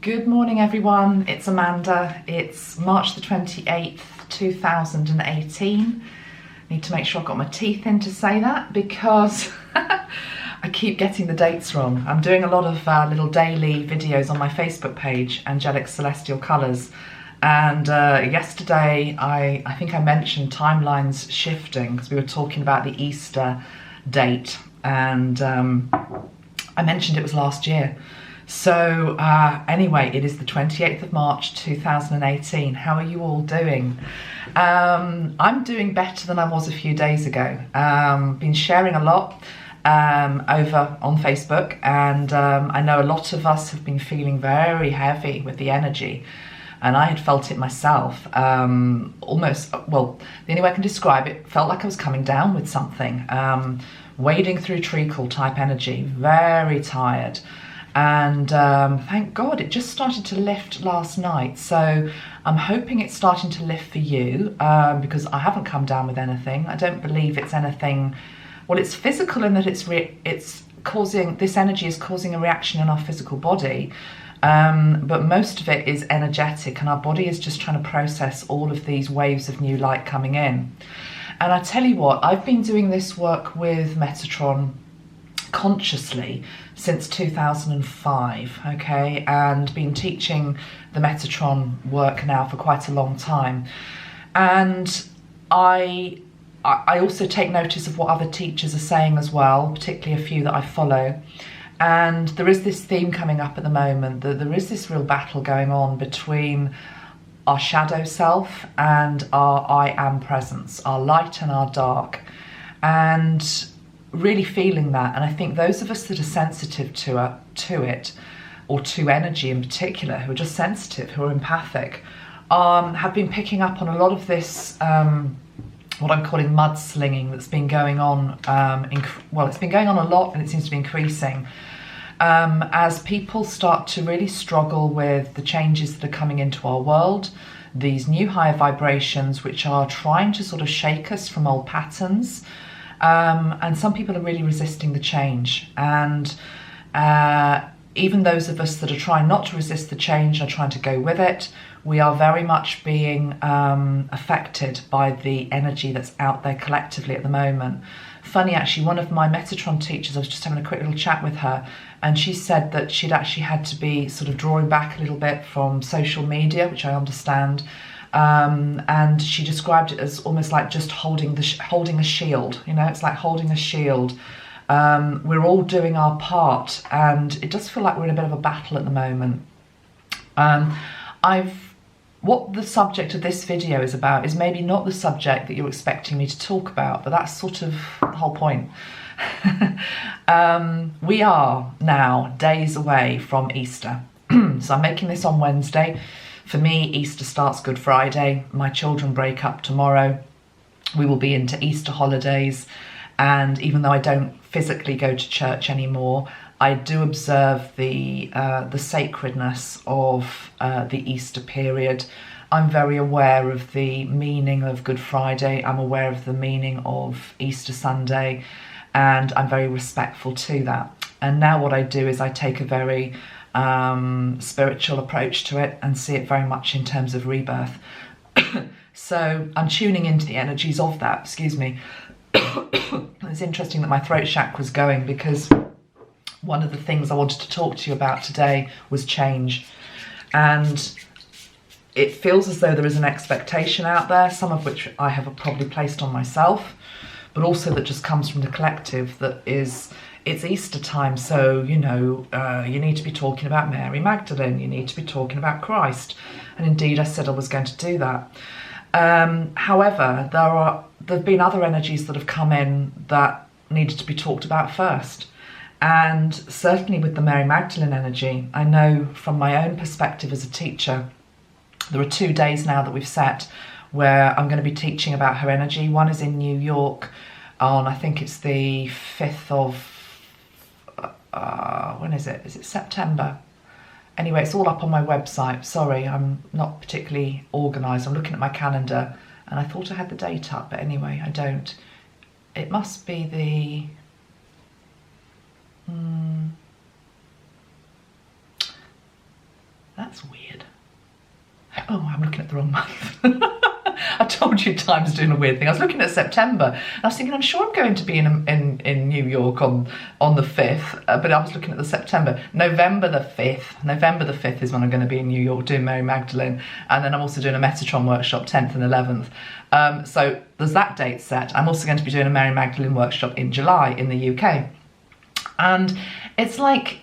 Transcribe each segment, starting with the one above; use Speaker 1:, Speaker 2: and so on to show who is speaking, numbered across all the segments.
Speaker 1: Good morning everyone, it's Amanda. It's March the 28th, 2018. Need to make sure I've got my teeth in to say that because I keep getting the dates wrong. I'm doing a lot of little daily videos on my Facebook page, Angelic Celestial Colours. And yesterday I think I mentioned timelines shifting because we were talking about the Easter date, and I mentioned it was last year. So anyway, it is the 28th of March 2018. How are you all doing? I'm doing better than I was a few days ago. Been sharing a lot over on Facebook, and I know a lot of us have been feeling very heavy with the energy, and I had felt it myself. Almost, well, the only way I can describe it, felt like I was coming down with something, wading through treacle type energy, very tired. And thank God it just started to lift last night. So I'm hoping it's starting to lift for you, because I haven't come down with anything. I don't believe it's anything. Well, it's physical in that it's causing, this energy is causing a reaction in our physical body. But most of it is energetic, and our body is just trying to process all of these waves of new light coming in. And I tell you what, I've been doing this work with Metatron consciously since 2005, okay, and been teaching the Metatron work now for quite a long time. And I also take notice of what other teachers are saying as well, particularly a few that I follow. And there is this theme coming up at the moment, that there is this real battle going on between our shadow self and our I am presence, our light and our dark. And really feeling that, and I think those of us that are sensitive to it, or to energy in particular, who are just sensitive, who are empathic, have been picking up on a lot of this, what I'm calling mudslinging that's been going on. Well, it's been going on a lot, and it seems to be increasing as people start to really struggle with the changes that are coming into our world, these new higher vibrations which are trying to sort of shake us from old patterns. And some people are really resisting the change, and even those of us that are trying not to resist the change are trying to go with it. We are very much being affected by the energy that's out there collectively at the moment. Funny, actually, one of my Metatron teachers, I was just having a quick little chat with her, and she said that she'd actually had to be sort of drawing back a little bit from social media, which I understand. And she described it as almost like just holding a shield. You know, it's like holding a shield. We're all doing our part, and it does feel like we're in a bit of a battle at the moment. What the subject of this video is about is maybe not the subject that you're expecting me to talk about, but that's sort of the whole point. We are now days away from Easter. So I'm making this on Wednesday. For me, Easter starts Good Friday. My children break up tomorrow. We will be into Easter holidays. And even though I don't physically go to church anymore, I do observe the sacredness of the Easter period. I'm very aware of the meaning of Good Friday. I'm aware of the meaning of Easter Sunday, and I'm very respectful to that. And now what I do is I take a very spiritual approach to it and see it very much in terms of rebirth. So I'm tuning into the energies of that, excuse me. It's interesting that my throat chakra was going, because one of the things I wanted to talk to you about today was change. And it feels as though there is an expectation out there, some of which I have probably placed on myself, but also that just comes from the collective, that is, it's Easter time, so, you know, you need to be talking about Mary Magdalene, you need to be talking about Christ. And indeed, I said I was going to do that. However, there have been other energies that have come in that needed to be talked about first. And certainly with the Mary Magdalene energy, I know from my own perspective as a teacher, there are 2 days now that we've set where I'm going to be teaching about her energy. One is in New York on, I think it's the 5th of, when is it? Is it September? Anyway, it's all up on my website. Sorry, I'm not particularly organised. I'm looking at my calendar and I thought I had the date up, but anyway, I don't. It must be the... that's weird. Oh, I'm looking at the wrong month. I told you time's doing a weird thing. I was looking at September and I was thinking, I'm sure I'm going to be in New York on the 5th, but I was looking at the September. November the 5th is when I'm going to be in New York doing Mary Magdalene, and then I'm also doing a Metatron workshop 10th and 11th. So there's that date set. I'm also going to be doing a Mary Magdalene workshop in July in the UK. And it's like,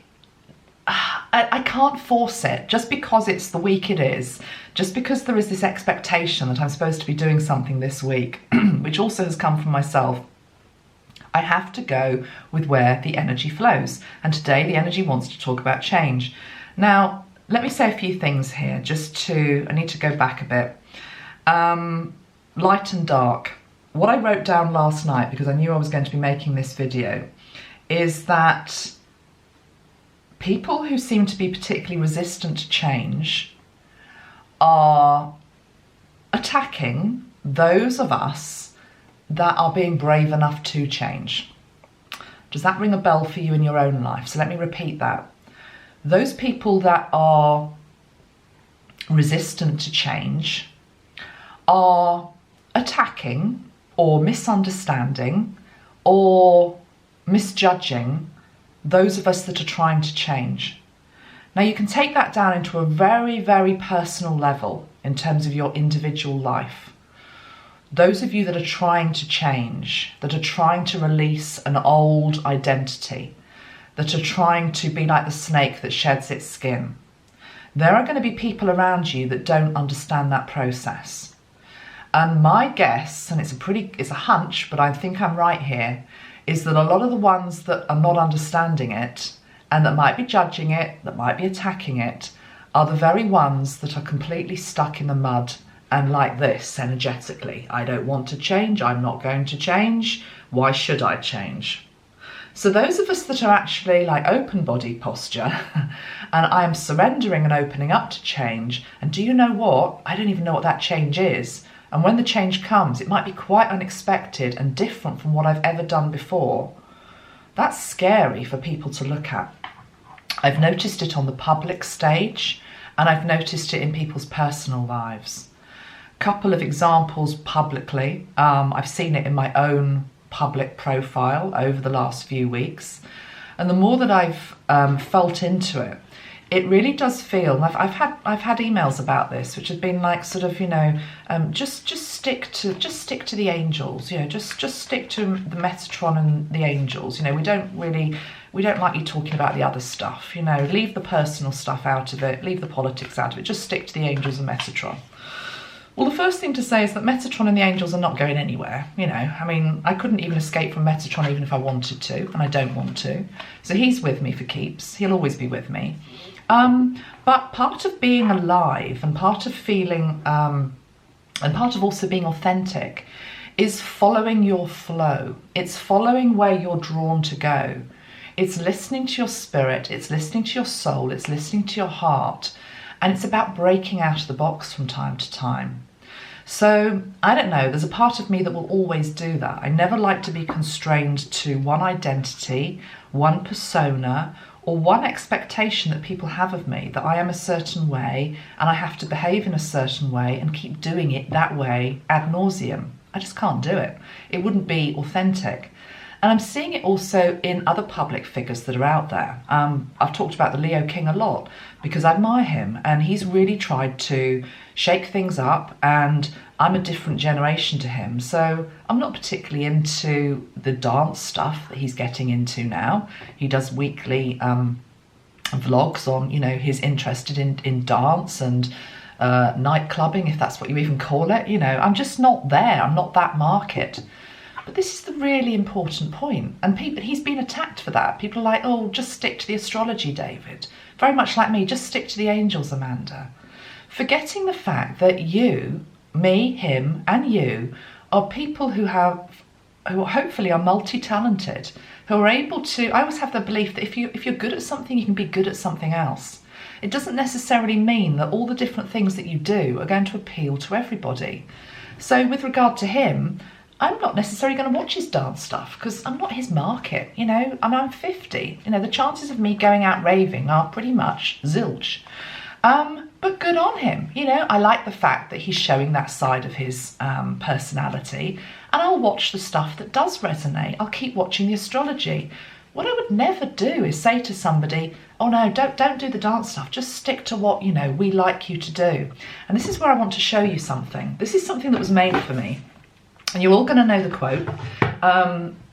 Speaker 1: I can't force it just because it's the week it is, just because there is this expectation that I'm supposed to be doing something this week, which also has come from myself. I have to go with where the energy flows. And today the energy wants to talk about change. Now, let me say a few things here, I need to go back a bit. Light and dark. What I wrote down last night, because I knew I was going to be making this video, is that people who seem to be particularly resistant to change are attacking those of us that are being brave enough to change. Does that ring a bell for you in your own life? So let me repeat that. Those people that are resistant to change are attacking or misunderstanding or misjudging those of us that are trying to change. Now you can take that down into a very, very personal level in terms of your individual life. Those of you that are trying to change, that are trying to release an old identity, that are trying to be like the snake that sheds its skin, there are going to be people around you that don't understand that process. And my guess, and it's a hunch, but I think I'm right here, is that a lot of the ones that are not understanding it and that might be judging it, that might be attacking it, are the very ones that are completely stuck in the mud and like this energetically. I don't want to change, I'm not going to change, why should I change? So those of us that are actually like open body posture and I am surrendering and opening up to change, and do you know what? I don't even know what that change is. And when the change comes, it might be quite unexpected and different from what I've ever done before. That's scary for people to look at. I've noticed it on the public stage and I've noticed it in people's personal lives. Couple of examples publicly. I've seen it in my own public profile over the last few weeks. And the more that I've felt into it, it really does feel, and I've had emails about this, which have been like sort of, just stick to the angels, just stick to the Metatron and the angels. We don't like you talking about the other stuff. Leave the personal stuff out of it, leave the politics out of it. Just stick to the angels and Metatron. Well, the first thing to say is that Metatron and the angels are not going anywhere. I couldn't even escape from Metatron even if I wanted to, and I don't want to. So he's with me for keeps. He'll always be with me. But part of being alive and part of feeling, and part of also being authentic is following your flow. It's following where you're drawn to go. It's listening to your spirit, it's listening to your soul, it's listening to your heart, and it's about breaking out of the box from time to time. So, I don't know, there's a part of me that will always do that. I never like to be constrained to one identity, one persona, or one expectation that people have of me, that I am a certain way and I have to behave in a certain way and keep doing it that way ad nauseum. I just can't do it. It wouldn't be authentic. And I'm seeing it also in other public figures that are out there. I've talked about the Leo King a lot because I admire him and he's really tried to shake things up, and I'm a different generation to him. So I'm not particularly into the dance stuff that he's getting into now. He does weekly vlogs on, he's interested in dance and night clubbing, if that's what you even call it. I'm just not there. I'm not that market. But this is the really important point. And he's been attacked for that. People are like, oh, just stick to the astrology, David. Very much like me, just stick to the angels, Amanda. Forgetting the fact that you, me, him, and you are people who hopefully are multi-talented, who are able to, I always have the belief that if you're good at something, you can be good at something else. It doesn't necessarily mean that all the different things that you do are going to appeal to everybody. So with regard to him, I'm not necessarily going to watch his dance stuff because I'm not his market, and I'm 50. The chances of me going out raving are pretty much zilch. But good on him. You know, I like the fact that he's showing that side of his personality, and I'll watch the stuff that does resonate. I'll keep watching the astrology. What I would never do is say to somebody, oh no, don't do the dance stuff, just stick to what, you know, we like you to do. And this is where I want to show you something. This is something that was made for me, and you're all going to know the quote.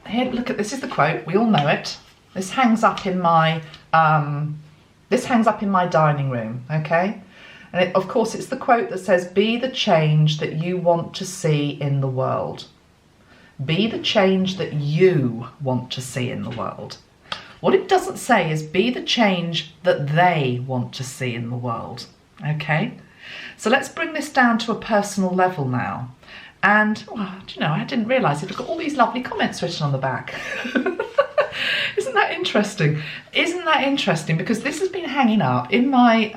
Speaker 1: Here, look at, this is the quote, we all know it. This hangs up in my dining room, okay? And of course it's the quote that says, be the change that you want to see in the world. Be the change that you want to see in the world. What it doesn't say is be the change that they want to see in the world, okay? So let's bring this down to a personal level now. And, oh, do you know, I didn't realise it. I've got all these lovely comments written on the back. Isn't that interesting? Isn't that interesting? Because this has been hanging up in my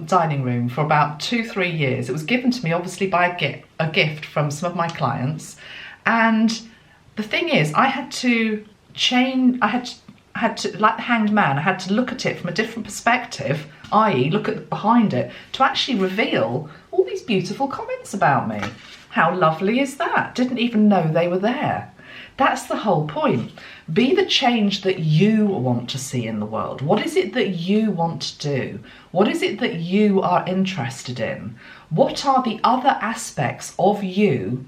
Speaker 1: dining room for about 2-3 years. It was given to me, obviously, by a gift from some of my clients. And the thing is, I had to change, I had to, like the Hanged Man, I had to look at it from a different perspective, i.e. look at behind it, to actually reveal all these beautiful comments about me. How lovely is that? Didn't even know they were there. That's the whole point. Be the change that you want to see in the world. What is it that you want to do? What is it that you are interested in? What are the other aspects of you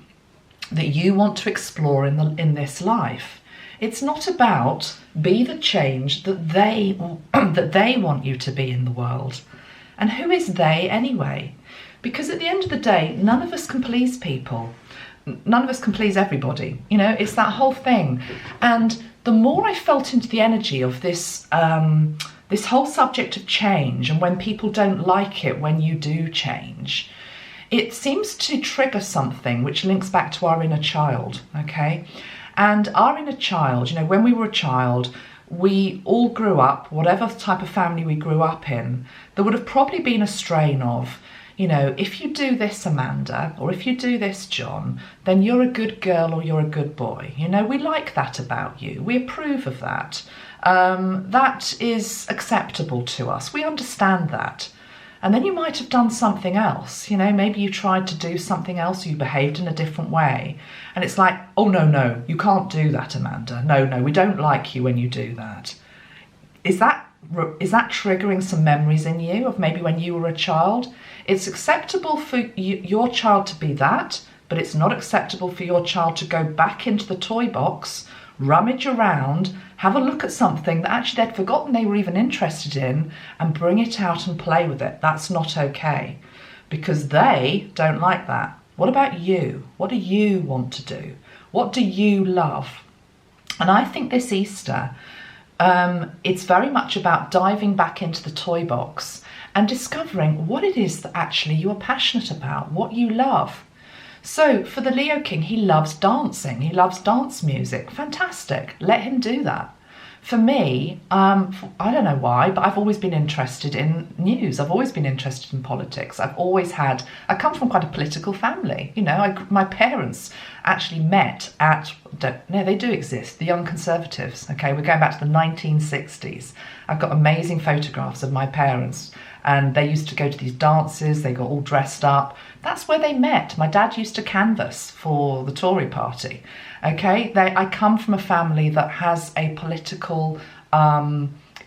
Speaker 1: that you want to explore in this life? It's not about be the change that they want you to be in the world. And who is they anyway? Because at the end of the day, none of us can please people. None of us can please everybody. You know, it's that whole thing. And the more I felt into the energy of this, this whole subject of change, and when people don't like it when you do change, it seems to trigger something which links back to our inner child, okay? And our inner child, you know, when we were a child, we all grew up, whatever type of family we grew up in, there would have probably been a strain of, you know, if you do this, Amanda, or if you do this, John, then you're a good girl or you're a good boy. You know, we like that about you. We approve of that. That is acceptable to us. We understand that. And then you might have done something else. You know, maybe you tried to do something else, or you behaved in a different way. And it's like, oh, no, you can't do that, Amanda. No, we don't like you when you do that. Is that triggering some memories in you of maybe when you were a child? It's acceptable for your child to be that, but it's not acceptable for your child to go back into the toy box, rummage around, have a look at something that actually they'd forgotten they were even interested in, and bring it out and play with it. That's not okay, because they don't like that. What about you? What do you want to do? What do you love? And I think this Easter, it's very much about diving back into the toy box and discovering what it is that actually you are passionate about, what you love. So for the Leo King, he loves dancing. He loves dance music. Fantastic. Let him do that. For me, I don't know why, but I've always been interested in news. I've always been interested in politics. I come from quite a political family. You know, my parents actually met at, no, they do exist, the Young Conservatives. Okay, we're going back to the 1960s. I've got amazing photographs of my parents, and they used to go to these dances. They got all dressed up. That's where they met. My dad used to canvass for the Tory party. Okay, I come from a family that has a political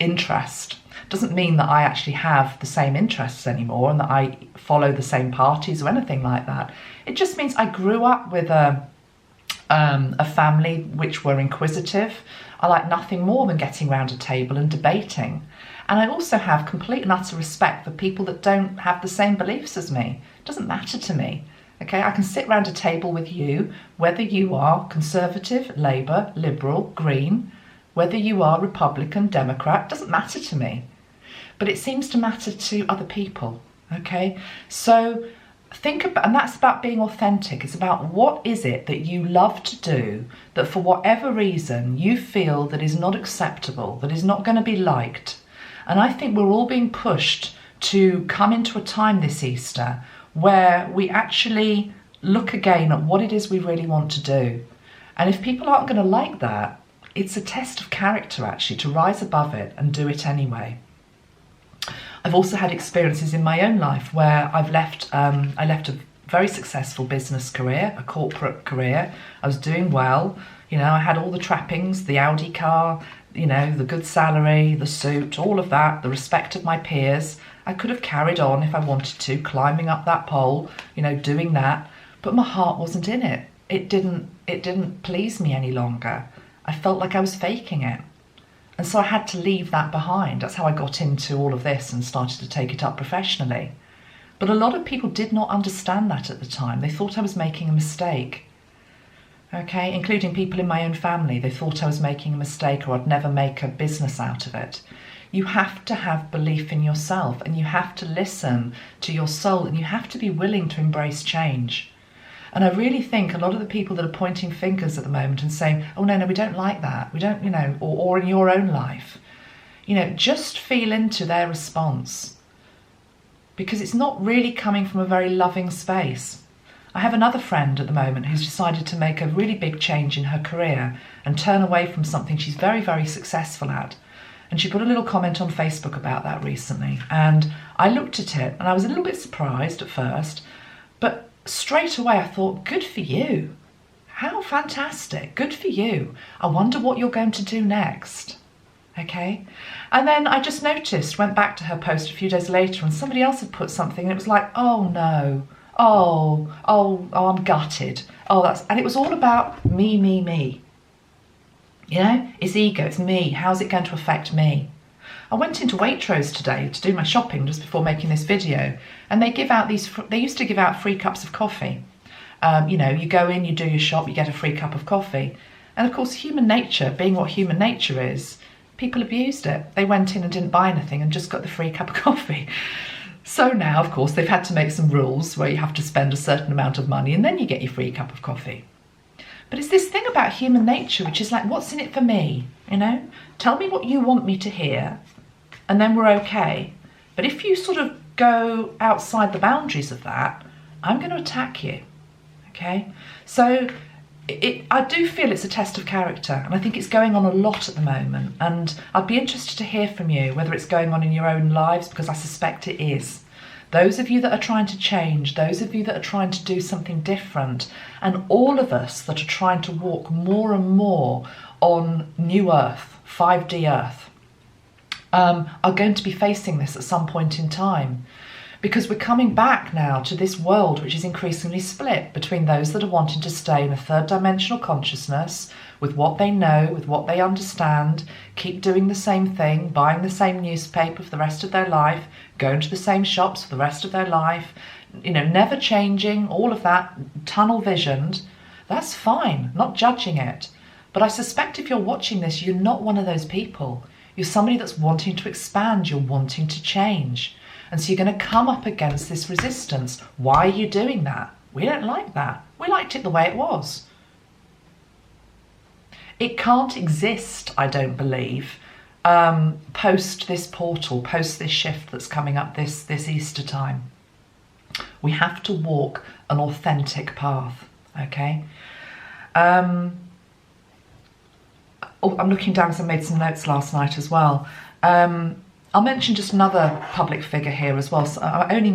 Speaker 1: interest. Doesn't mean that I actually have the same interests anymore and that I follow the same parties or anything like that. It just means I grew up with a family which were inquisitive. I like nothing more than getting around a table and debating. And I also have complete and utter respect for people that don't have the same beliefs as me. It doesn't matter to me. Okay, I can sit round a table with you, whether you are Conservative, Labour, Liberal, Green, whether you are Republican, Democrat, doesn't matter to me. But it seems to matter to other people, okay? So think about, and that's about being authentic. It's about what is it that you love to do that for whatever reason you feel that is not acceptable, that is not going to be liked. And I think we're all being pushed to come into a time this Easter where we actually look again at what it is we really want to do. And if people aren't going to like that, it's a test of character actually to rise above it and do it anyway. I've also had experiences in my own life where I left a very successful business career, a corporate career. I was doing well. You know, I had all the trappings, the Audi car, you know, the good salary, the suit, all of that, the respect of my peers. I could have carried on if I wanted to, climbing up that pole, you know, doing that. But my heart wasn't in it. It didn't please me any longer. I felt like I was faking it. And so I had to leave that behind. That's how I got into all of this and started to take it up professionally. But a lot of people did not understand that at the time. They thought I was making a mistake. Okay, including people in my own family. They thought I was making a mistake or I'd never make a business out of it. You have to have belief in yourself, and you have to listen to your soul, and you have to be willing to embrace change. And I really think a lot of the people that are pointing fingers at the moment and saying, oh, no, we don't like that. We don't, you know, or in your own life, you know, just feel into their response, because it's not really coming from a very loving space. I have another friend at the moment who's decided to make a really big change in her career and turn away from something she's very, very successful at. And she put a little comment on Facebook about that recently. And I looked at it and I was a little bit surprised at first, but straight away I thought, good for you. How fantastic. Good for you. I wonder what you're going to do next. Okay. And then I just noticed, went back to her post a few days later, and somebody else had put something and it was like, oh no. Oh, I'm gutted. And it was all about me. You know, it's ego, it's me. How's it going to affect me? I went into Waitrose today to do my shopping just before making this video, and they used to give out free cups of coffee. You know, you go in, you do your shop, you get a free cup of coffee. And of course, human nature, being what human nature is, people abused it. They went in and didn't buy anything and just got the free cup of coffee. So now, of course, they've had to make some rules where you have to spend a certain amount of money and then you get your free cup of coffee. But it's this thing about human nature, which is like, what's in it for me? You know, tell me what you want me to hear and then we're okay. But if you sort of go outside the boundaries of that, I'm going to attack you. Okay? So I do feel it's a test of character, and I think it's going on a lot at the moment, and I'd be interested to hear from you whether it's going on in your own lives, because I suspect it is. Those of you that are trying to change, those of you that are trying to do something different, and all of us that are trying to walk more and more on new earth, 5D earth, are going to be facing this at some point in time. Because we're coming back now to this world which is increasingly split between those that are wanting to stay in a third dimensional consciousness with what they know, with what they understand, keep doing the same thing, buying the same newspaper for the rest of their life, going to the same shops for the rest of their life, you know, never changing, all of that, tunnel visioned. That's fine, not judging it. But I suspect if you're watching this, you're not one of those people. You're somebody that's wanting to expand, you're wanting to change. And so you're going to come up against this resistance. Why are you doing that? We don't like that. We liked it the way it was. It can't exist, I don't believe, post this portal, post this shift that's coming up this Easter time. We have to walk an authentic path, okay? I'm looking down because I made some notes last night as well. I'll mention just another public figure here as well. So I only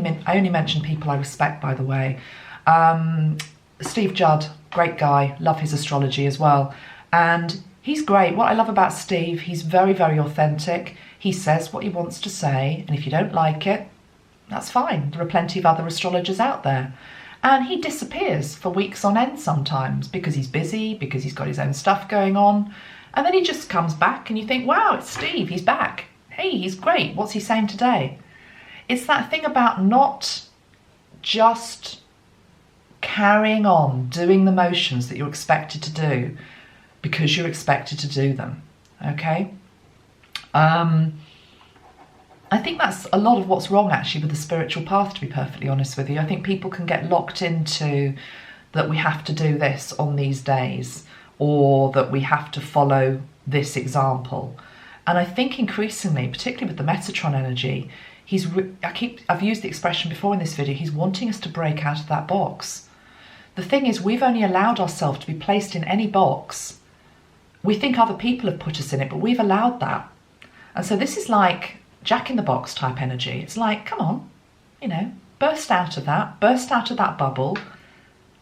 Speaker 1: mention people I respect, by the way. Steve Judd, great guy, love his astrology as well. And he's great. What I love about Steve, he's very, very authentic. He says what he wants to say, and if you don't like it, that's fine. There are plenty of other astrologers out there. And he disappears for weeks on end sometimes because he's busy, because he's got his own stuff going on. And then he just comes back and you think, wow, it's Steve, he's back. Hey, he's great. What's he saying today? It's that thing about not just carrying on doing the motions that you're expected to do because you're expected to do them. Okay? I think that's a lot of what's wrong actually with the spiritual path, to be perfectly honest with you. I think people can get locked into that we have to do this on these days, or that we have to follow this example. And I think increasingly, particularly with the Metatron energy, I've used the expression before in this video, he's wanting us to break out of that box. The thing is, we've only allowed ourselves to be placed in any box. We think other people have put us in it, but we've allowed that. And so this is like jack-in-the-box type energy. It's like, come on, you know, burst out of that bubble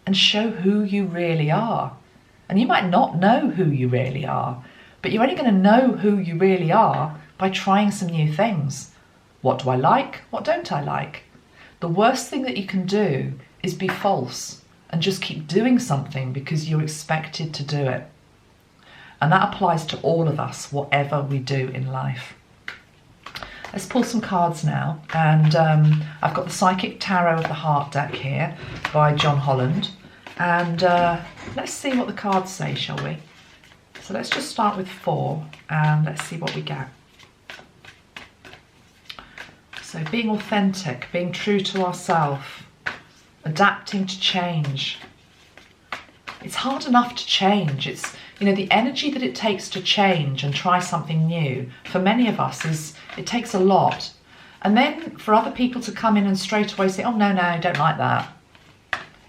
Speaker 1: and show who you really are. And you might not know who you really are, but you're only going to know who you really are by trying some new things. What do I like? What don't I like? The worst thing that you can do is be false and just keep doing something because you're expected to do it. And that applies to all of us, whatever we do in life. Let's pull some cards now. And I've got the Psychic Tarot of the Heart deck here by John Holland. And let's see what the cards say, shall we? So let's just start with 4 and let's see what we get. So being authentic, being true to ourselves, adapting to change. It's hard enough to change. It's, you know, the energy that it takes to change and try something new, for many of us, it takes a lot. And then for other people to come in and straight away say, oh, no, I don't like that.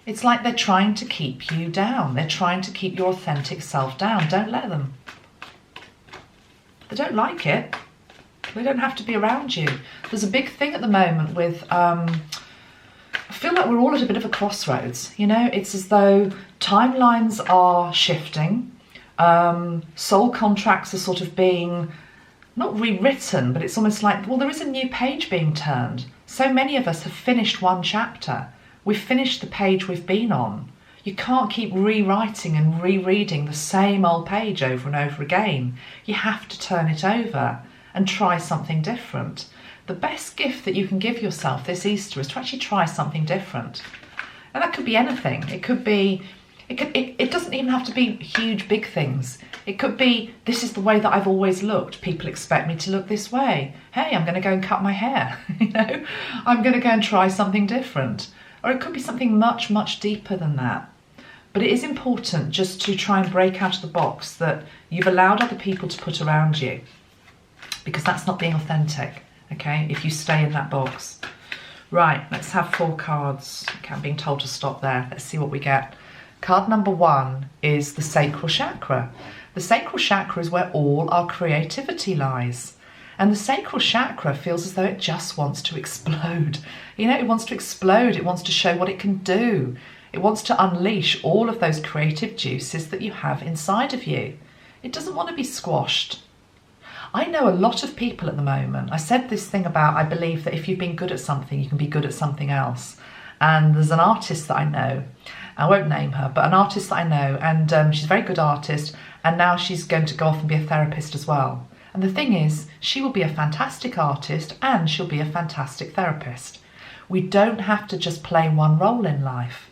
Speaker 1: It's like they're trying to keep you down. They're trying to keep your authentic self down. Don't let them. They don't like it. They don't have to be around you. There's a big thing at the moment with, I feel like we're all at a bit of a crossroads. You know, it's as though timelines are shifting. Soul contracts are sort of being, not rewritten, but it's almost like, well, there is a new page being turned. So many of us have finished one chapter. We've finished the page we've been on. You can't keep rewriting and rereading the same old page over and over again. You have to turn it over and try something different. The best gift that you can give yourself this Easter is to actually try something different. And that could be anything. It could be, it doesn't even have to be huge, big things. It could be, this is the way that I've always looked. People expect me to look this way. Hey, I'm going to go and cut my hair. You know, I'm going to go and try something different. Or it could be something much, much deeper than that. But it is important just to try and break out of the box that you've allowed other people to put around you, because that's not being authentic, okay, if you stay in that box. Right, let's have 4 cards. Okay, I'm being told to stop there. Let's see what we get. Card number 1 is the sacral chakra. The sacral chakra is where all our creativity lies. And the sacral chakra feels as though it just wants to explode. You know, it wants to explode. It wants to show what it can do. It wants to unleash all of those creative juices that you have inside of you. It doesn't want to be squashed. I know a lot of people at the moment. I said this thing about, I believe that if you've been good at something, you can be good at something else. And there's an artist that I know, I won't name her, but an artist that I know, and she's a very good artist, and now she's going to go off and be a therapist as well. And the thing is, she will be a fantastic artist and she'll be a fantastic therapist. We don't have to just play one role in life.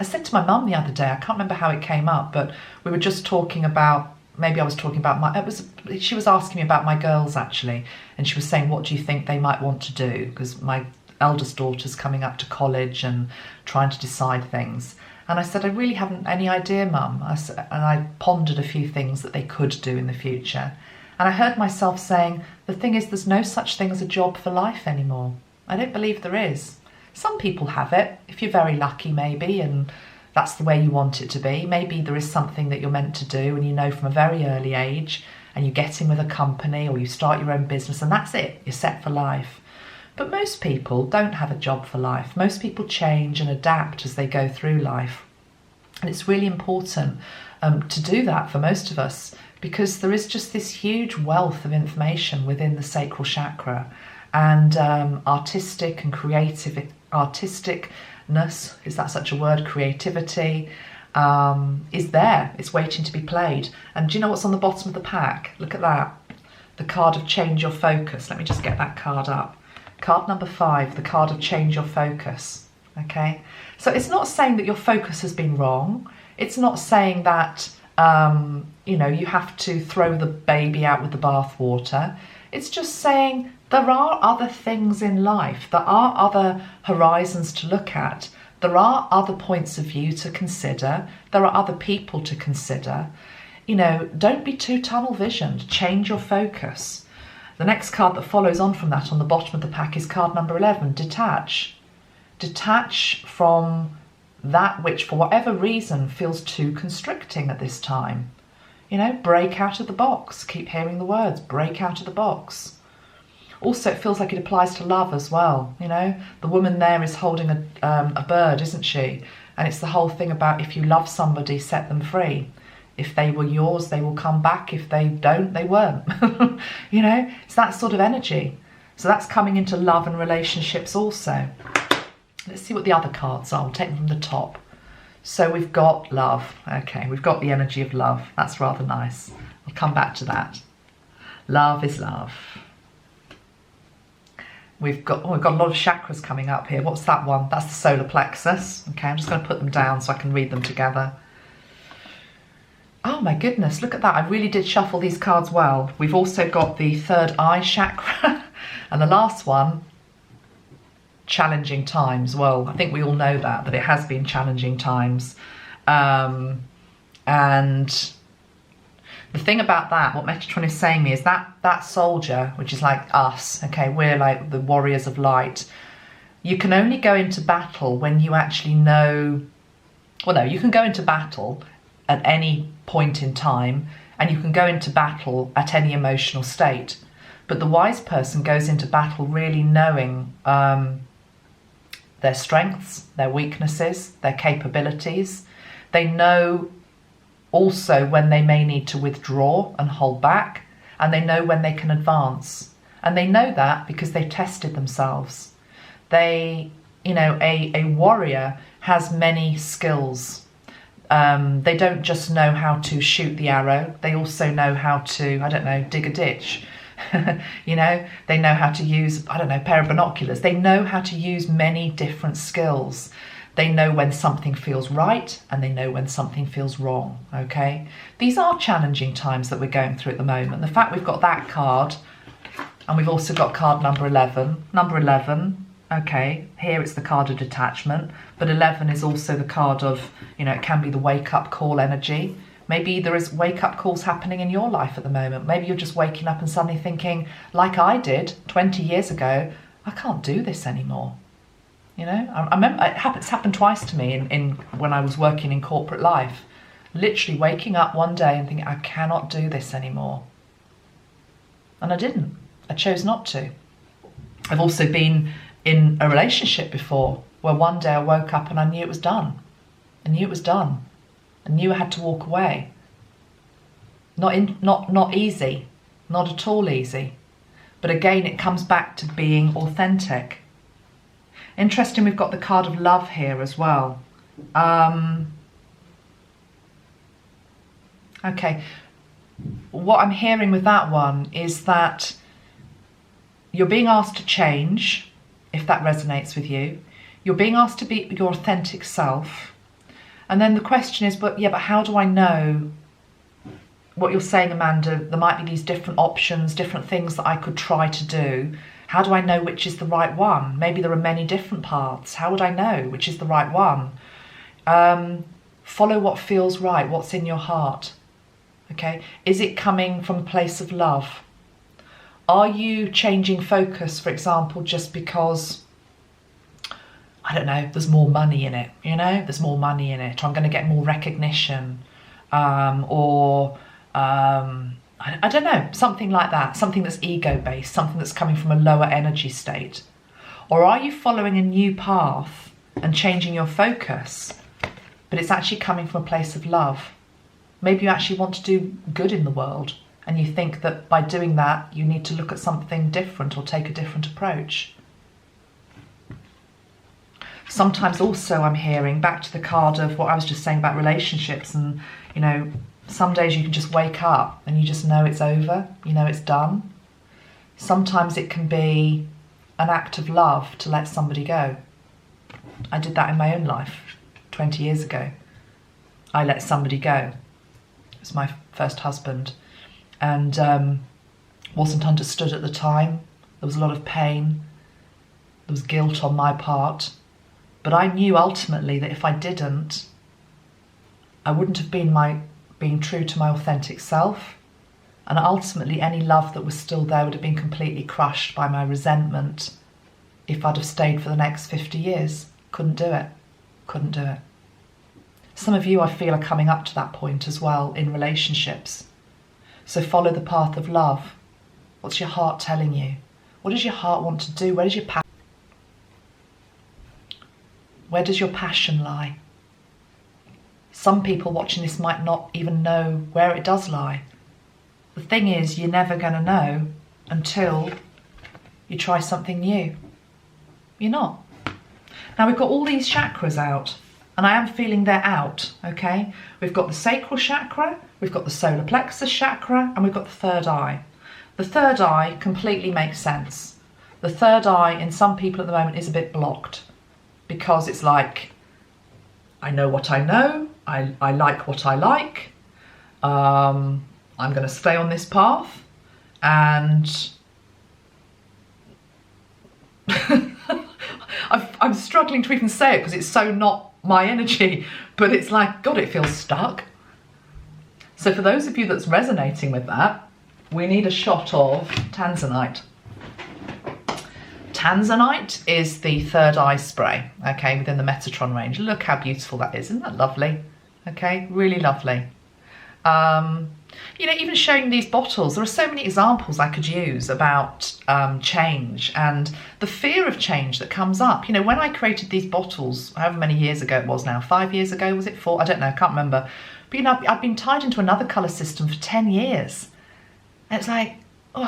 Speaker 1: I said to my mum the other day, I can't remember how it came up, but we were just talking about, maybe I was talking about she was asking me about my girls actually, and she was saying, what do you think they might want to do? Because my eldest daughter's coming up to college and trying to decide things. And I said, I really haven't any idea, Mum. And I pondered a few things that they could do in the future. And I heard myself saying, the thing is, there's no such thing as a job for life anymore. I don't believe there is. Some people have it, if you're very lucky maybe, and that's the way you want it to be. Maybe there is something that you're meant to do and you know from a very early age, and you get in with a company or you start your own business and that's it, you're set for life. But most people don't have a job for life. Most people change and adapt as they go through life. And it's really important to do that for most of us, because there is just this huge wealth of information within the sacral chakra, and artistic and creative, artisticness, is that such a word? Creativity is there, it's waiting to be played. And do you know what's on the bottom of the pack? Look at that, the card of change your focus. Let me just get that card up. Card number 5, the card of change your focus. Okay, so it's not saying that your focus has been wrong. It's not saying that you know, you have to throw the baby out with the bathwater. It's just saying there are other things in life. There are other horizons to look at. There are other points of view to consider. There are other people to consider. You know, don't be too tunnel visioned. Change your focus. The next card that follows on from that on the bottom of the pack is card number 11, detach. Detach from that which for whatever reason feels too constricting at this time. You know, break out of the box. Keep hearing the words, break out of the box. Also, it feels like it applies to love as well. You know, the woman there is holding a bird, isn't she? And it's the whole thing about if you love somebody, set them free. If they were yours, they will come back. If they don't, they weren't. You know, it's that sort of energy. So that's coming into love and relationships also. Let's see what the other cards are. We'll take them from the top. So we've got love. Okay, we've got the energy of love. That's rather nice. I'll come back to that. Love is love. We've got a lot of chakras coming up here. What's that one? That's the solar plexus. Okay, I'm just going to put them down so I can read them together. Oh my goodness, look at that. I really did shuffle these cards well. We've also got the third eye chakra. And the last one, challenging times. Well, I think we all know that it has been challenging times. And the thing about that, what Metatron is saying me is that soldier, which is like us, okay, we're like the warriors of light. You can only go into battle when you actually know, well, no, you can go into battle at any point in time, and you can go into battle at any emotional state. But the wise person goes into battle really knowing their strengths, their weaknesses, their capabilities. They know also when they may need to withdraw and hold back, and they know when they can advance. And they know that because they've tested themselves. They, you know, a warrior has many skills. They don't just know how to shoot the arrow. They also know how to, I don't know, dig a ditch. You know, they know how to use, I don't know, a pair of binoculars. They know how to use many different skills. They know when something feels right and they know when something feels wrong, okay? These are challenging times that we're going through at the moment. The fact we've got that card, and we've also got card number 11. Number 11, okay, here it's the card of detachment, but 11 is also the card of, you know, it can be the wake-up call energy. Maybe there is wake-up calls happening in your life at the moment. Maybe you're just waking up and suddenly thinking, like I did 20 years ago, I can't do this anymore. You know, I remember it's happened twice to me in when I was working in corporate life. Literally waking up one day and thinking, I cannot do this anymore. And I didn't. I chose not to. I've also been in a relationship before where one day I woke up and I knew it was done. I knew it was done. I knew I had to walk away. Not easy. Not at all easy. But again, it comes back to being authentic. Interesting, we've got the card of love here as well. Okay, what I'm hearing with that one is that you're being asked to change, if that resonates with you. You're being asked to be your authentic self. And then the question is, but how do I know what you're saying, Amanda? There might be these different options, different things that I could try to do. How do I know which is the right one? Maybe there are many different paths. How would I know which is the right one? Follow what feels right, what's in your heart. Okay, is it coming from a place of love? Are you changing focus, for example, just because, I don't know, there's more money in it, you know, there's more money in it, or I'm going to get more recognition, I don't know, something like that, something that's ego-based, something that's coming from a lower energy state? Or are you following a new path and changing your focus, but it's actually coming from a place of love? Maybe you actually want to do good in the world, and you think that by doing that, you need to look at something different or take a different approach. Sometimes also I'm hearing, back to the card of what I was just saying about relationships, and, you know, some days you can just wake up and you just know it's over, you know it's done. Sometimes it can be an act of love to let somebody go. I did that in my own life 20 years ago. I let somebody go. It was my first husband, and wasn't understood at the time. There was a lot of pain. There was guilt on my part. But I knew ultimately that if I didn't, I wouldn't have been true to my authentic self, and ultimately any love that was still there would have been completely crushed by my resentment if I'd have stayed for the next 50 years. Couldn't do it. Couldn't do it. Some of you, I feel, are coming up to that point as well in relationships. So follow the path of love. What's your heart telling you? What does your heart want to do? Where does your passion lie? Some people watching this might not even know where it does lie. The thing is, you're never going to know until you try something new. You're not. Now we've got all these chakras out, and I am feeling they're out, okay? We've got the sacral chakra, we've got the solar plexus chakra, and we've got the third eye. The third eye completely makes sense. The third eye in some people at the moment is a bit blocked because it's like, I know what I know, I like what I like, I'm going to stay on this path, and I'm struggling to even say it because it's so not my energy, but it's like, God, it feels stuck. So for those of you that's resonating with that, we need a shot of Tanzanite. Tanzanite is the third eye spray, okay, within the Metatron range. Look how beautiful that is. Isn't that lovely? Okay, really lovely. You know, even showing these bottles, there are so many examples I could use about change and the fear of change that comes up. You know, when I created these bottles, however many years ago it was now, 5 years ago, was it 4? I don't know, I can't remember. But you know, I've been tied into another colour system for 10 years. And it's like, oh,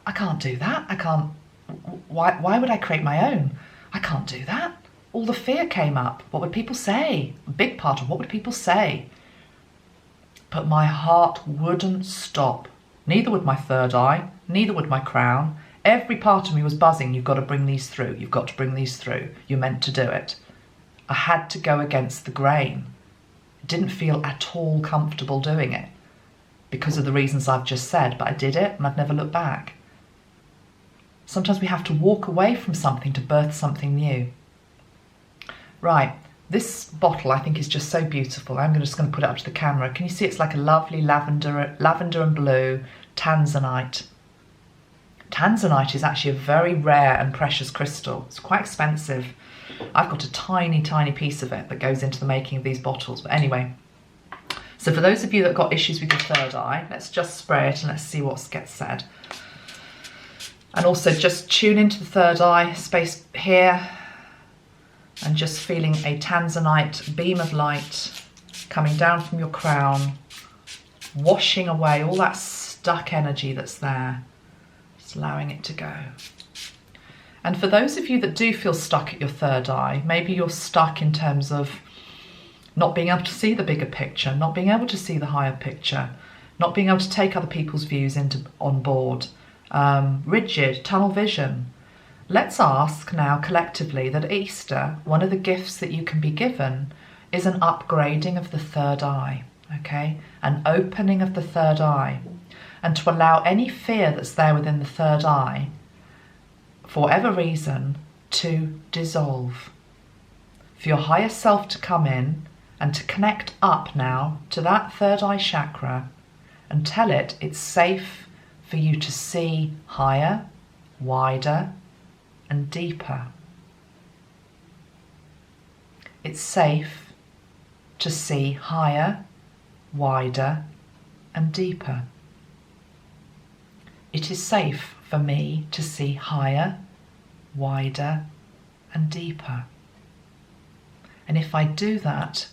Speaker 1: I can't do that. I can't, why would I create my own? I can't do that. All the fear came up. What would people say? A big part of what would people say? But my heart wouldn't stop. Neither would my third eye, neither would my crown. Every part of me was buzzing. You've got to bring these through. You've got to bring these through. You're meant to do it. I had to go against the grain. It didn't feel at all comfortable doing it because of the reasons I've just said, but I did it and I've never looked back. Sometimes we have to walk away from something to birth something new. Right. This bottle I think is just so beautiful. I'm just going to put it up to the camera. Can you see it's like a lovely lavender and blue Tanzanite. Tanzanite is actually a very rare and precious crystal. It's quite expensive. I've got a tiny, tiny piece of it that goes into the making of these bottles. But anyway, so for those of you that got issues with your third eye, let's just spray it and let's see what gets said. And also just tune into the third eye space here. And just feeling a Tanzanite beam of light coming down from your crown, washing away all that stuck energy that's there, just allowing it to go. And for those of you that do feel stuck at your third eye, maybe you're stuck in terms of not being able to see the bigger picture, not being able to see the higher picture, not being able to take other people's views on board, rigid, tunnel vision. Let's ask now collectively that at Easter, one of the gifts that you can be given is an upgrading of the third eye, okay? An opening of the third eye, and to allow any fear that's there within the third eye, for whatever reason, to dissolve. For your higher self to come in and to connect up now to that third eye chakra and tell it it's safe for you to see higher, wider, and deeper. It's safe to see higher, wider, and deeper. It is safe for me to see higher, wider, and deeper. And if I do that,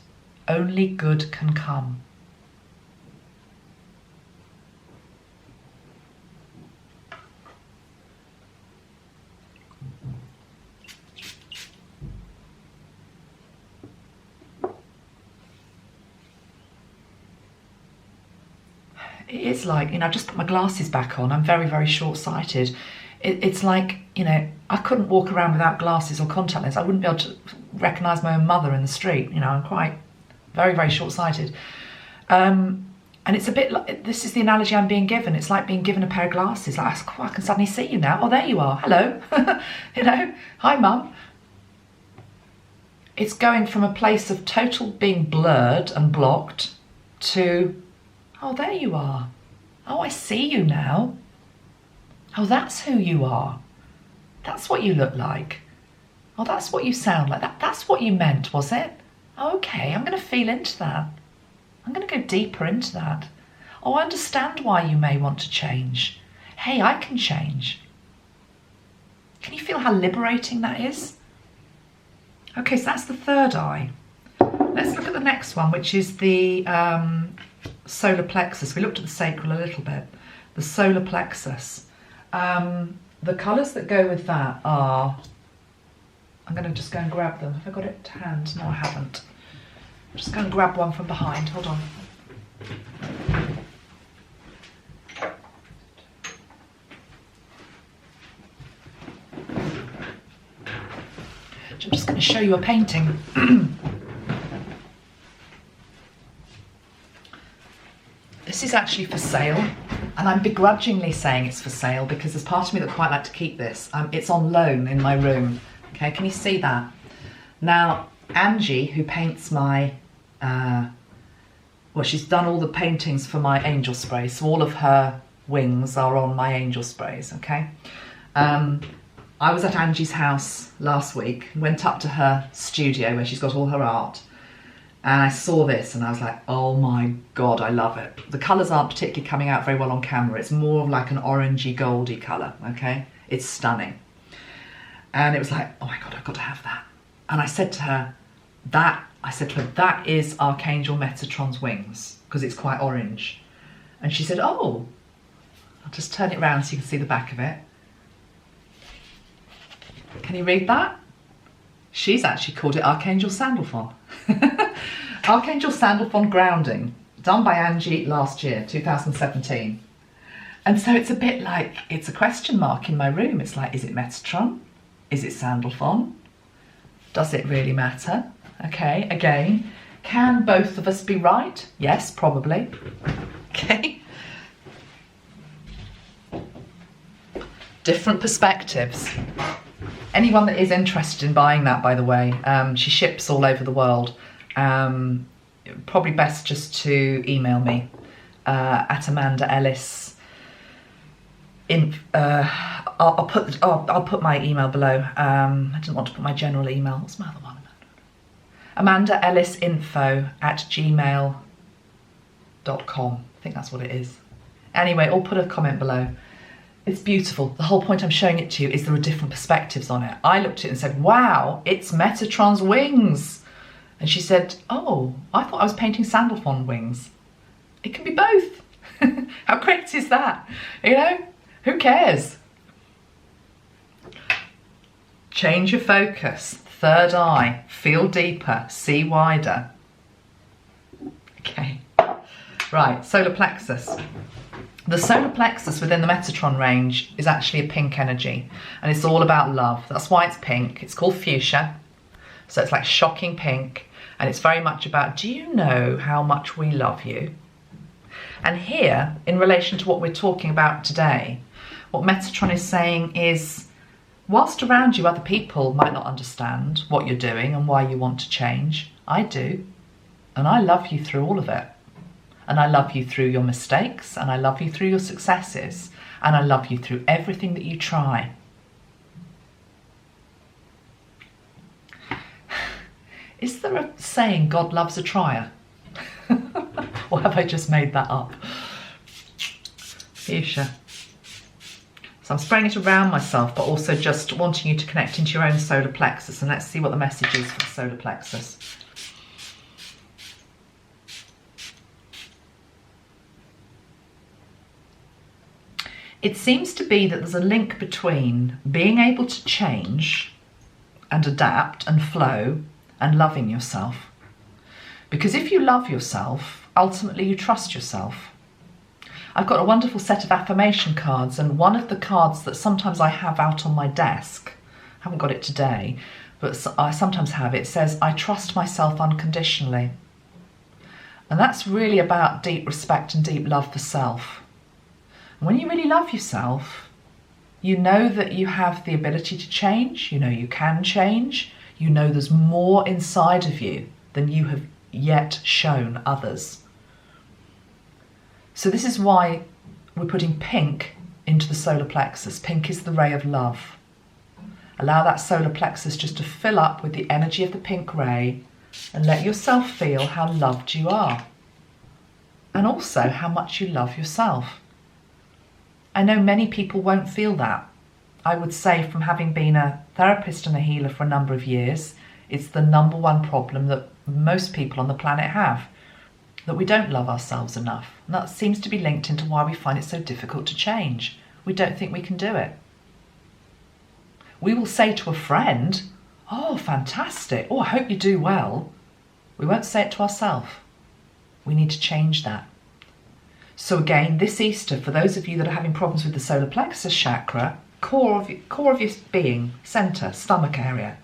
Speaker 1: only good can come. It's like, you know, I've just put my glasses back on. I'm very, very short-sighted. It's like, you know, I couldn't walk around without glasses or contact lenses. I wouldn't be able to recognise my own mother in the street. You know, I'm quite, very, very short-sighted. And it's a bit like, this is the analogy I'm being given. It's like being given a pair of glasses. Like, oh, I can suddenly see you now. Oh, there you are. Hello. You know, hi, Mum. It's going from a place of total being blurred and blocked to, oh, there you are. Oh, I see you now. Oh, that's who you are. That's what you look like. Oh, that's what you sound like. That's what you meant, was it? Oh, okay, I'm going to feel into that. I'm going to go deeper into that. Oh, I understand why you may want to change. Hey, I can change. Can you feel how liberating that is? Okay, so that's the third eye. Let's look at the next one, which is the solar plexus. We looked at the sacral a little bit. The solar plexus. The colours that go with that are... I'm going to just go and grab them. Have I got it to hand? No, I haven't. I'm just going to grab one from behind. Hold on. I'm just going to show you a painting. This is actually for sale, and I'm begrudgingly saying it's for sale because there's part of me that quite like to keep this. It's on loan in my room. Okay, can you see that? Now, Angie, who paints my, well, she's done all the paintings for my angel sprays, so all of her wings are on my angel sprays, okay? I was at Angie's house last week, went up to her studio where she's got all her art, and I saw this and I was like, oh my God, I love it. The colours aren't particularly coming out very well on camera. It's more of like an orangey goldy colour, okay? It's stunning. And it was like, oh my God, I've got to have that. And I said to her, that is Archangel Metatron's wings, because it's quite orange. And she said, oh, I'll just turn it around so you can see the back of it. Can you read that? She's actually called it Archangel Sandalphon. Archangel Sandalphon grounding, done by Angie last year, 2017. And so it's a bit like, it's a question mark in my room. It's like, is it Metatron? Is it Sandalphon? Does it really matter? Okay, again, can both of us be right? Yes, probably. Okay. Different perspectives. Anyone that is interested in buying that, by the way, she ships all over the world. Probably best just to email me at Amanda Ellis. I'll put my email below. I didn't want to put my general email. What's my other one? amandaellisinfo@gmail.com. I think that's what it is. Anyway, I'll put a comment below. It's beautiful. The whole point I'm showing it to you is there are different perspectives on it. I looked at it and said, wow, it's Metatron's wings. And she said, oh, I thought I was painting Sandalphon wings. It can be both. How great is that? You know, who cares? Change your focus. Third eye. Feel deeper. See wider. Okay. Right, solar plexus. The solar plexus within the Metatron range is actually a pink energy, and it's all about love. That's why it's pink. It's called fuchsia, so it's like shocking pink, and it's very much about, do you know how much we love you? And here, in relation to what we're talking about today, what Metatron is saying is, whilst around you other people might not understand what you're doing and why you want to change, I do, and I love you through all of it. And I love you through your mistakes, and I love you through your successes, and I love you through everything that you try. Is there a saying, God loves a trier? Or have I just made that up? Fuchsia. So I'm spraying it around myself, but also just wanting you to connect into your own solar plexus, and let's see what the message is for the solar plexus. It seems to be that there's a link between being able to change and adapt and flow and loving yourself. Because if you love yourself, ultimately you trust yourself. I've got a wonderful set of affirmation cards, and one of the cards that sometimes I have out on my desk, I haven't got it today, but I sometimes have it, says, I trust myself unconditionally. And that's really about deep respect and deep love for self. When you really love yourself, you know that you have the ability to change, you know you can change, you know there's more inside of you than you have yet shown others. So this is why we're putting pink into the solar plexus. Pink is the ray of love. Allow that solar plexus just to fill up with the energy of the pink ray, and let yourself feel how loved you are, and also how much you love yourself. I know many people won't feel that. I would say, from having been a therapist and a healer for a number of years, it's the number one problem that most people on the planet have, that we don't love ourselves enough. And that seems to be linked into why we find it so difficult to change. We don't think we can do it. We will say to a friend, oh, fantastic. Oh, I hope you do well. We won't say it to ourselves. We need to change that. So again, this Easter, for those of you that are having problems with the solar plexus chakra, core of your being, centre, stomach area,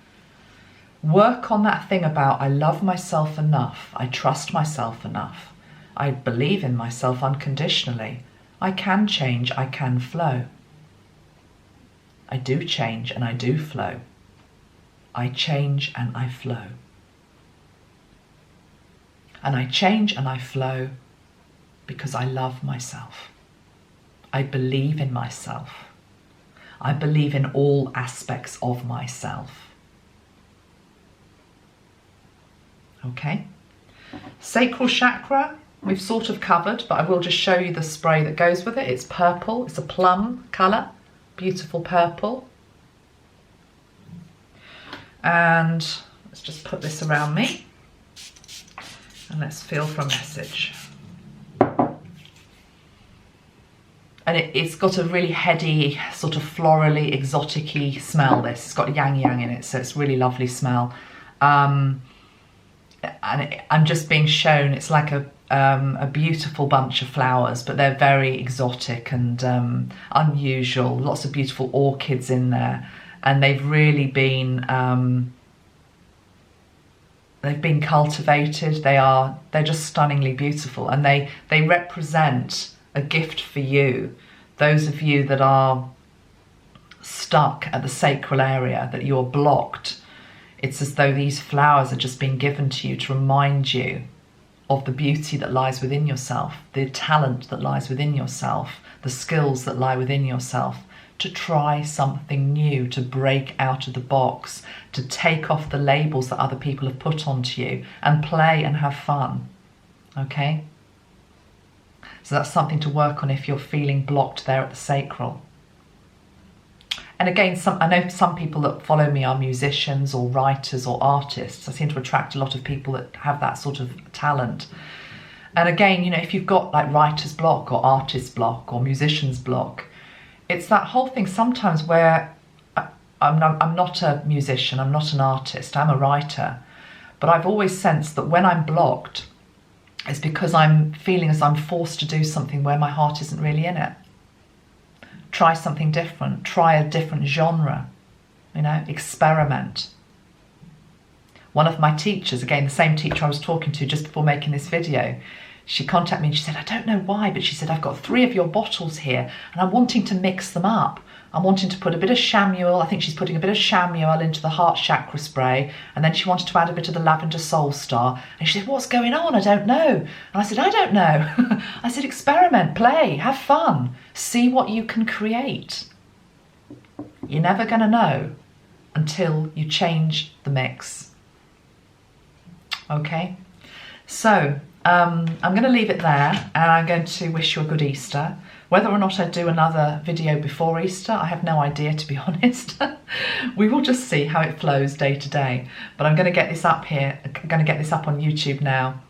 Speaker 1: work on that thing about I love myself enough, I trust myself enough, I believe in myself unconditionally, I can change, I can flow. I do change and I do flow. I change and I flow. And I change and I flow because I love myself. I believe in myself. I believe in all aspects of myself. Okay? Sacral chakra, we've sort of covered, but I will just show you the spray that goes with it. It's purple, it's a plum colour, beautiful purple. And let's just put this around me and let's feel for a message. And it's got a really heady, sort of florally, exotic-y smell, this. It's got yang yang in it, so it's really lovely smell. And I'm just being shown, it's like a beautiful bunch of flowers, but they're very exotic and unusual. Lots of beautiful orchids in there. And they've really been, they've been cultivated. They're just stunningly beautiful. And they represent a gift for you, those of you that are stuck at the sacral area, that you're blocked. It's as though these flowers are just being given to you to remind you of the beauty that lies within yourself, the talent that lies within yourself, the skills that lie within yourself, to try something new, to break out of the box, to take off the labels that other people have put onto you and play and have fun. Okay? So that's something to work on if you're feeling blocked there at the sacral. And again, I know some people that follow me are musicians or writers or artists. I seem to attract a lot of people that have that sort of talent. And again, you know, if you've got like writer's block or artist block or musician's block, it's that whole thing sometimes where I'm not a musician, I'm not an artist, I'm a writer. But I've always sensed that when I'm blocked, it's because I'm feeling as I'm forced to do something where my heart isn't really in it. Try something different, try a different genre, you know, experiment. One of my teachers, again, the same teacher I was talking to just before making this video, she contacted me and she said, I don't know why, but she said, I've got 3 of your bottles here and I'm wanting to mix them up. I'm wanting to put a bit of shamuel, I think she's putting a bit of shamuel into the heart chakra spray, and then she wanted to add a bit of the lavender soul star. And she said, what's going on? I don't know. And I said, I don't know. I said, experiment, play, have fun, see what you can create. You're never going to know until you change the mix. Okay? So, I'm going to leave it there and I'm going to wish you a good Easter. Whether or not I do another video before Easter, I have no idea, to be honest. We will just see how it flows day to day. But I'm going to get this up here. I'm going to get this up on YouTube now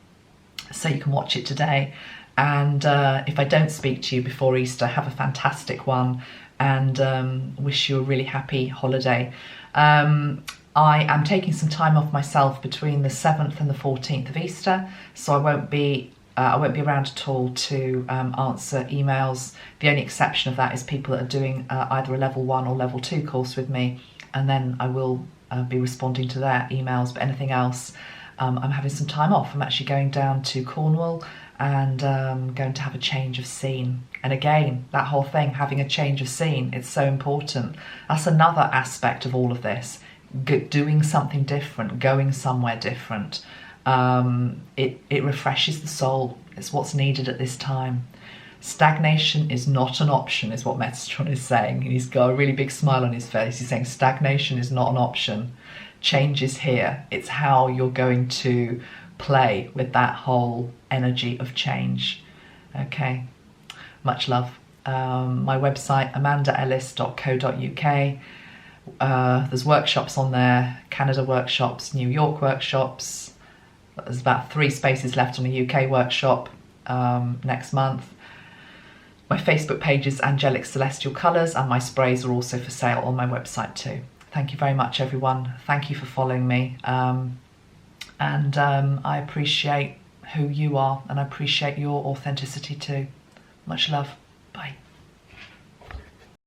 Speaker 1: so you can watch it today. And if I don't speak to you before Easter, have a fantastic one and wish you a really happy holiday. I am taking some time off myself between the 7th and the 14th of Easter, so I won't be around at all to answer emails. The only exception of that is people that are doing either a level 1 or level 2 course with me, and then I will be responding to their emails. But anything else, I'm having some time off. I'm actually going down to Cornwall and going to have a change of scene. And again, that whole thing, having a change of scene, it's so important. That's another aspect of all of this. Doing something different, going somewhere different. It refreshes the soul. It's what's needed at this time. Stagnation is not an option, is what Metatron is saying. And he's got a really big smile on his face. He's saying stagnation is not an option. Change is here. It's how you're going to play with that whole energy of change. Okay, much love. my website, amandaellis.co.uk. There's workshops on there, Canada workshops, New York workshops. There's about 3 spaces left on a UK workshop next month. My Facebook page is Angelic Celestial Colours, and my sprays are also for sale on my website too. Thank you very much, everyone. Thank you for following me. I appreciate who you are, and I appreciate your authenticity too. Much love. Bye.